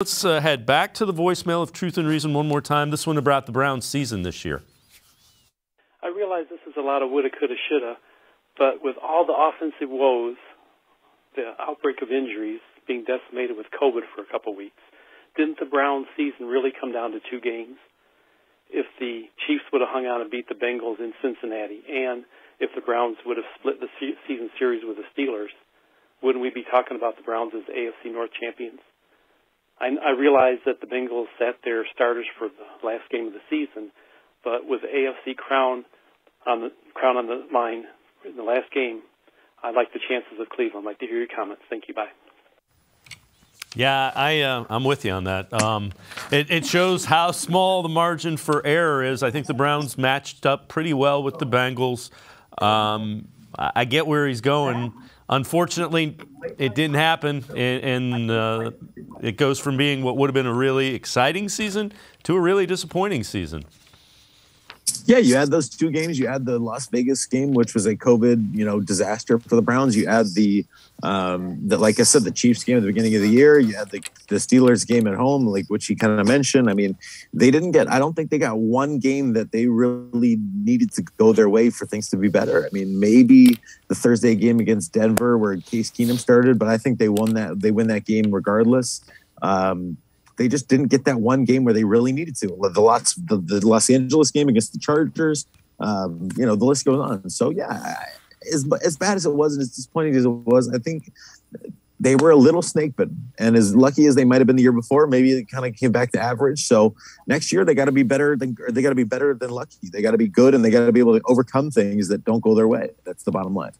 Let's head back to the voicemail of Truth and Reason one more time. This one about the Browns' season this year. I realize this is a lot of woulda, coulda, shoulda, but with all the offensive woes, the outbreak of injuries, being decimated with COVID for a couple weeks, didn't the Browns' season really come down to 2 games? If the Chiefs would have hung out and beat the Bengals in Cincinnati, and if the Browns would have split the season series with the Steelers, wouldn't we be talking about the Browns as AFC North champions? I realize that the Bengals sat their starters for the last game of the season, but with the AFC crown on the line in the last game, I like the chances of Cleveland. I'd like to hear your comments. Thank you. Bye. Yeah, I'm with you on that. It shows how small the margin for error is. I think the Browns matched up pretty well with the Bengals. I get where he's going. Unfortunately, it didn't happen, and it goes from being what would have been a really exciting season to a really disappointing season. Yeah, you had those 2 games. You had the Las Vegas game, which was a COVID, disaster for the Browns. You had the like I said, the Chiefs game at the beginning of the year. You had the Steelers game at home, which you kind of mentioned. I mean, I don't think they got one game that they really needed to go their way for things to be better. I mean, maybe the Thursday game against Denver where Case Keenum started, but I think they win that game regardless. They just didn't get that one game where they really needed to. The Los Angeles game against the Chargers, the list goes on. So, yeah, as bad as it was and as disappointing as it was, I think they were a little snake bitten. And as lucky as they might have been the year before, maybe it kind of came back to average. So next year they got to be better than lucky. They got to be good, and they got to be able to overcome things that don't go their way. That's the bottom line.